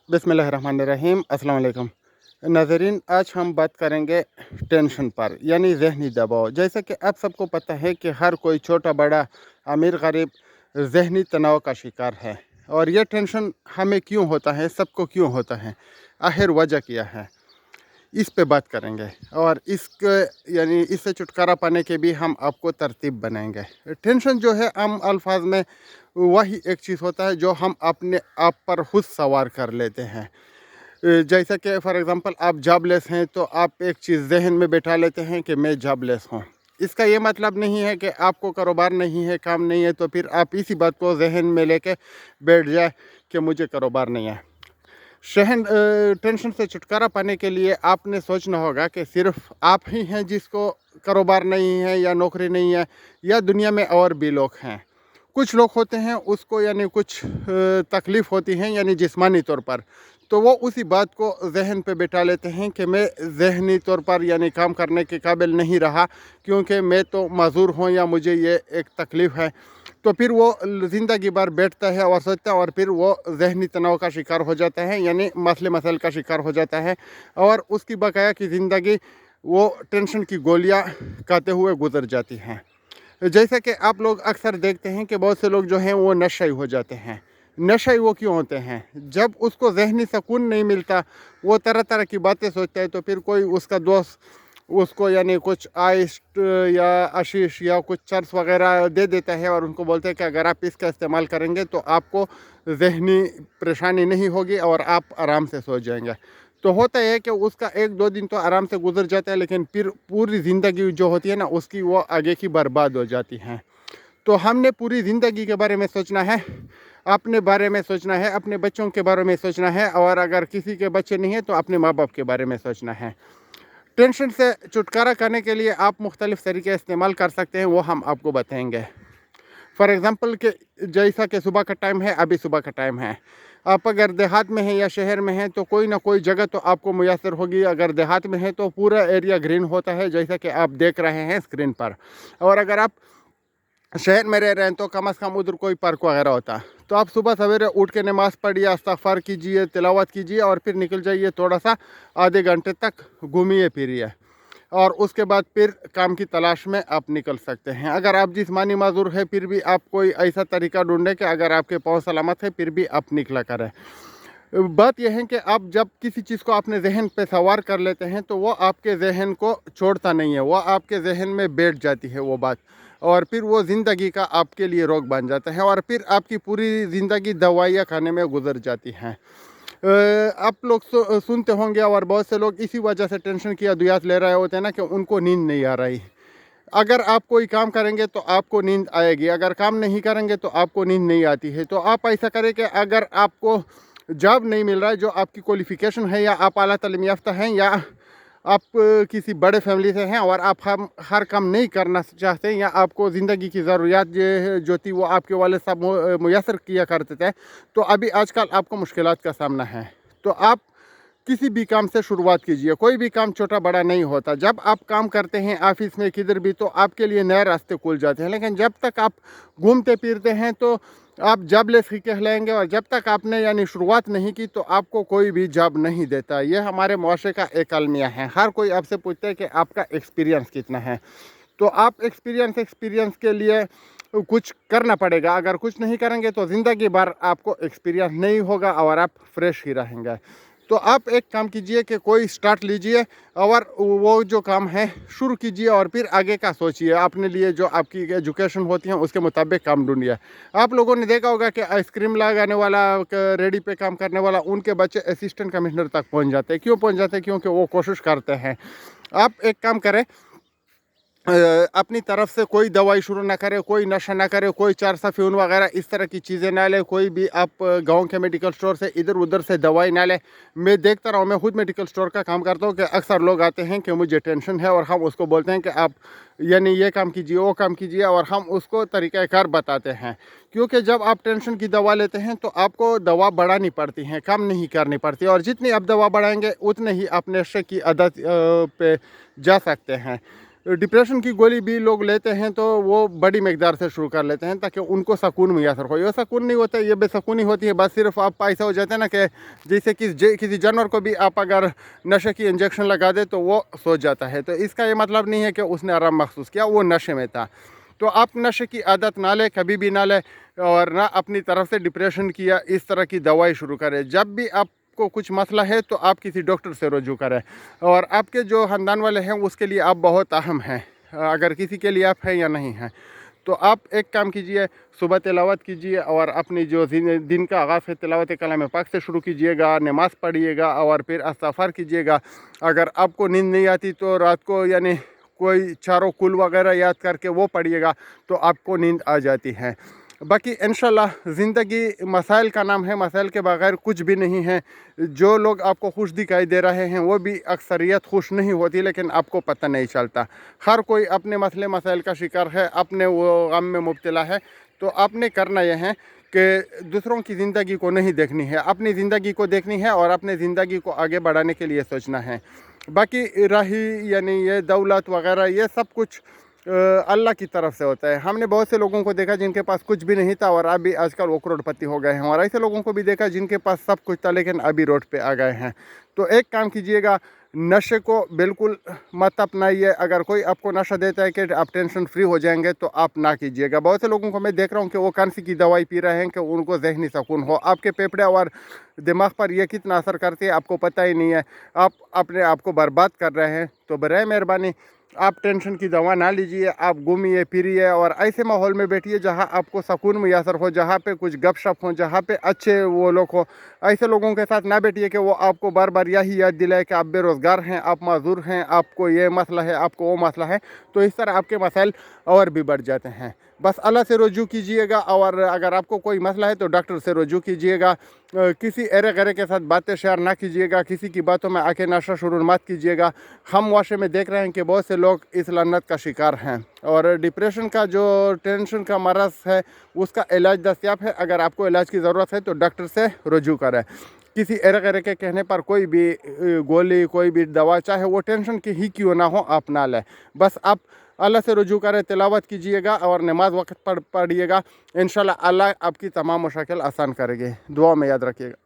बिस्मिल्लाहिर्रहमानिर्रहीम, अस्सलाम वालेकुम। नाज़रीन, आज हम बात करेंगे टेंशन पर, यानी ज़हनी दबाव। जैसा कि आप सबको पता है कि हर कोई छोटा बड़ा, अमीर गरीब ज़हनी तनाव का शिकार है। और ये टेंशन हमें क्यों होता है, सबको क्यों होता है, आखिर वजह क्या है, इस पे बात करेंगे। और इसके यानी इससे छुटकारा पाने के भी हम आपको तरतीब बनाएंगे। टेंशन जो है आम अल्फाज में वही एक चीज़ होता है जो हम अपने आप पर खुद सवार कर लेते हैं। जैसा कि फॉर एग्ज़ाम्पल आप जॉबलेस हैं तो आप एक चीज़ जहन में बैठा लेते हैं कि मैं जॉबलेस हूँ। इसका ये मतलब नहीं है कि आपको कारोबार नहीं है, काम नहीं है, तो फिर आप इसी बात को जहन में लेके बैठ जाए कि मुझे कारोबार नहीं है। टेंशन से छुटकारा पाने के लिए आपने सोचना होगा कि सिर्फ आप ही हैं जिसको कारोबार नहीं है या नौकरी नहीं है, या दुनिया में और भी लोग हैं। कुछ लोग होते हैं उसको यानी कुछ तकलीफ़ होती है यानी जिस्मानी तौर पर, तो वो उसी बात को जहन पे बिठा लेते हैं कि मैं ज़हनी तौर पर यानी काम करने के काबिल नहीं रहा, क्योंकि मैं तो माज़ूर हूँ या मुझे ये एक तकलीफ़ है। तो फिर वो ज़िंदगी भर बैठता है और सोचता है, और फिर वो ज़हनी तनाव का शिकार हो जाता है, यानी मसले मसाइल का शिकार हो जाता है। और उसकी बकाया की ज़िंदगी वो टेंशन की गोलियां खाते हुए गुजर जाती हैं। जैसा कि आप लोग अक्सर देखते हैं कि बहुत से लोग जो हैं वो नशे हो जाते हैं। नशे वो क्यों होते हैं? जब उसको ज़हनी सुकून नहीं मिलता, वो तरह तरह की बातें सोचता है, तो फिर कोई उसका दोस्त उसको यानी कुछ आइस या आशीष या कुछ चर्स वगैरह दे देता है और उनको बोलते हैं कि अगर आप इसका इस्तेमाल करेंगे तो आपको ज़हनी परेशानी नहीं होगी और आप आराम से सो जाएंगे। तो होता है कि उसका एक दो दिन तो आराम से गुजर जाता है, लेकिन फिर पूरी ज़िंदगी जो होती है ना उसकी वो आगे की बर्बाद हो जाती है। तो हमने पूरी ज़िंदगी के बारे में सोचना है, अपने बारे में सोचना है, अपने बच्चों के बारे में सोचना है, और अगर किसी के बच्चे नहीं हैं तो अपने माँ बाप के बारे में सोचना है। टेंशन से छुटकारा करने के लिए आप मुख्तलिफ़ तरीके इस्तेमाल कर सकते हैं, वो हम आपको बताएंगे। फॉर एग्ज़ाम्पल कि जैसा कि सुबह का टाइम है, अभी सुबह का टाइम है, आप अगर देहात में हैं या शहर में हैं तो कोई ना कोई जगह तो आपको मुयसर होगी। अगर देहात में है तो पूरा एरिया ग्रीन होता है, जैसा कि आप देख रहे हैं स्क्रीन पर। और अगर आप शहर में रह रहे हैं तो कम अज़ कम उधर कोई पार्क वगैरह होता। तो आप सुबह सवेरे उठ के नमाज़ पढ़िए, इस्तिग़फ़ार कीजिए, तिलावत कीजिए, और फिर निकल जाइए, थोड़ा सा आधे घंटे तक घूमिए फिरिए, और उसके बाद फिर काम की तलाश में आप निकल सकते हैं। अगर आप जिस्मानी माजूर है फिर भी आप कोई ऐसा तरीका ढूंढें कि अगर आपके पाँव सलामत है फिर भी आप निकला करें। बात यह है कि आप जब किसी चीज़ को अपने जहन पे सवार कर लेते हैं तो वो आपके जहन को छोड़ता नहीं है, वो आपके जहन में बैठ जाती है वो बात, और फिर वो ज़िंदगी का आपके लिए रोग बन जाता है, और फिर आपकी पूरी ज़िंदगी दवाइयाँ खाने में गुजर जाती हैं। आप लोग सुनते होंगे, और बहुत से लोग इसी वजह से टेंशन की अद्वियात ले रहे होते हैं ना कि उनको नींद नहीं आ रही। अगर आप कोई काम करेंगे तो आपको नींद आएगी, अगर काम नहीं करेंगे तो आपको नींद नहीं आती है। तो आप ऐसा करें कि अगर आपको जॉब नहीं मिल रहा है जो आपकी क्वालिफ़िकेशन है, या आप आला तालीम याफ्ता हैं, या आप किसी बड़े फैमिली से हैं और आप हम हर काम नहीं करना चाहते, या आपको ज़िंदगी की ज़रूरियात जो थी वो आपके वाले सब मुयसर किया करते थे, तो अभी आजकल आपको मुश्किलात का सामना है। तो आप किसी भी काम से शुरुआत कीजिए। कोई भी काम छोटा बड़ा नहीं होता। जब आप काम करते हैं ऑफिस में किधर भी, तो आपके लिए नए रास्ते खुल जाते हैं, लेकिन जब तक आप घूमते फिरते हैं तो आप जॉबलेस ही कहलाएंगे, और जब तक आपने यानी शुरुआत नहीं की तो आपको कोई भी जॉब नहीं देता। ये हमारे मुआशरे का एक अलमिया है। हर कोई आपसे पूछता है कि आपका एक्सपीरियंस कितना है, तो आप एक्सपीरियंस के लिए कुछ करना पड़ेगा। अगर कुछ नहीं करेंगे तो ज़िंदगी भर आपको एक्सपीरियंस नहीं होगा और आप फ्रेश ही रहेंगे। तो आप एक काम कीजिए कि कोई स्टार्ट लीजिए और वो जो काम है शुरू कीजिए, और फिर आगे का सोचिए। अपने लिए जो आपकी एजुकेशन होती है उसके मुताबिक काम ढूंढिए। आप लोगों ने देखा होगा कि आइसक्रीम लगाने वाला, रेडी पे काम करने वाला, उनके बच्चे असिस्टेंट कमिश्नर तक पहुंच जाते हैं। क्यों पहुंच जाते हैं? क्योंकि वो कोशिश करते हैं। आप एक काम करें, अपनी तरफ से कोई दवाई शुरू ना करे, कोई नशा ना करे, कोई चारसा फ्यून वगैरह इस तरह की चीज़ें ना ले, कोई भी आप गांव के मेडिकल स्टोर से इधर उधर से दवाई ना ले। मैं देखता रहा हूँ, मैं खुद मेडिकल स्टोर का काम करता हूँ, कि अक्सर लोग आते हैं कि मुझे टेंशन है, और हम उसको बोलते हैं कि आप यानी ये काम कीजिए, वो काम कीजिए, और हम उसको तरीक़ाकार बताते हैं। क्योंकि जब आप टेंशन की दवा लेते हैं तो आपको दवा बढ़ानी पड़ती है, कम नहीं करनी पड़ती, और जितनी आप दवा बढ़ाएंगे उतने ही आप नशे की आदत पे जा सकते हैं। डिप्रेशन की गोली भी लोग लेते हैं तो वो बड़ी मकदार से शुरू कर लेते हैं ताकि उनको सुकून मैसर हो। ये सुकून नहीं होता, ये बेसुकूनी होती है। बस सिर्फ आप ऐसा हो जाता है ना कि जैसे किसी जानवर को भी आप अगर नशे की इंजेक्शन लगा दे तो वो सो जाता है। तो इसका ये मतलब नहीं है कि उसने आराम महसूस किया, वो नशे में था। तो आप नशे की आदत ना लें, कभी भी ना लें, और ना अपनी तरफ से डिप्रेशन की या इस तरह की दवाई शुरू करें। जब भी आपको कुछ मसला है तो आप किसी डॉक्टर से रुजू करें, और आपके जो ख़ानदान वाले हैं उसके लिए आप बहुत अहम हैं, अगर किसी के लिए आप हैं या नहीं हैं। तो आप एक काम कीजिए, सुबह तिलावत कीजिए और अपनी जो दिन का आगाज़ है तिलावत कलाम पाक से शुरू कीजिएगा, नमाज़ पढ़िएगा और फिर इस्तिग़फ़ार कीजिएगा। अगर आपको नींद नहीं आती तो रात को यानी कोई चारों कुल वगैरह याद करके वो पढ़िएगा तो आपको नींद आ जाती है। बाकी इंशाल्लाह ज़िंदगी मसाइल का नाम है, मसाइल के बगैर कुछ भी नहीं है। जो लोग आपको खुश दिखाई दे रहे हैं वो भी अक्सरियत खुश नहीं होती, लेकिन आपको पता नहीं चलता। हर कोई अपने मसले मसाइल का शिकार है, अपने वो गम में मुब्तला है। तो आपने करना यह है कि दूसरों की ज़िंदगी को नहीं देखनी है, अपनी ज़िंदगी को देखनी है और अपनी ज़िंदगी को आगे बढ़ाने के लिए सोचना है। बाकी रही यानी ये दौलत वगैरह, ये सब कुछ अल्लाह की तरफ से होता है। हमने बहुत से लोगों को देखा जिनके पास कुछ भी नहीं था और अभी आजकल वो करोड़पति हो गए हैं, और ऐसे लोगों को भी देखा जिनके पास सब कुछ था लेकिन अभी रोड पे आ गए हैं। तो एक काम कीजिएगा, नशे को बिल्कुल मत अपनाइए। अगर कोई आपको नशा देता है कि आप टेंशन फ्री हो जाएंगे तो आप ना कीजिएगा। बहुत से लोगों को मैं देख रहा हूँ कि वो कांसी की दवाई पी रहे हैं कि उनको ज़हनी सुकून हो। आपके फेफड़े और दिमाग पर ये कितना असर करती है आपको पता ही नहीं है। आप अपने आप को बर्बाद कर रहे हैं। तो बराए मेहरबानी आप टेंशन की दवा ना लीजिए, आप घूमिए फिरिए और ऐसे माहौल में बैठिए जहाँ आपको सुकून मैसर हो, जहाँ पे कुछ गपशप हो, जहाँ पे अच्छे वो लोग हो। ऐसे लोगों के साथ ना बैठिए कि वो आपको बार बार यही याद दिलाए कि आप बेरोज़गार हैं, आप माजूर हैं, आपको ये मसला है, आपको वो मसला है। तो इस तरह आपके मसाइल और भी बढ़ जाते हैं। बस अल्लाह से रुजू कीजिएगा, और अगर आपको कोई मसला है तो डॉक्टर से रुजू कीजिएगा। किसी एरे गरे के साथ बातें शेयर ना कीजिएगा, किसी की बातों में आके नशा शुरू मत कीजिएगा। हम वाशे में देख रहे हैं कि बहुत से लोग इस लन्नत का शिकार हैं, और डिप्रेशन का जो टेंशन का मरज़ है उसका इलाज दस्तयाब है। अगर आपको इलाज की ज़रूरत है तो डॉक्टर से रुजू करें। किसी एरे गरे के कहने पर कोई भी गोली, कोई भी दवा, चाहे वो टेंशन की ही क्यों ना हो, आप ना लें। बस आप अल्लाह से रुजू करें, तिलावत कीजिएगा और नमाज वक्त पढ़िएगा। इंशाल्लाह अल्लाह आपकी तमाम मुश्किल आसान करेंगे। दुआ में याद रखिएगा।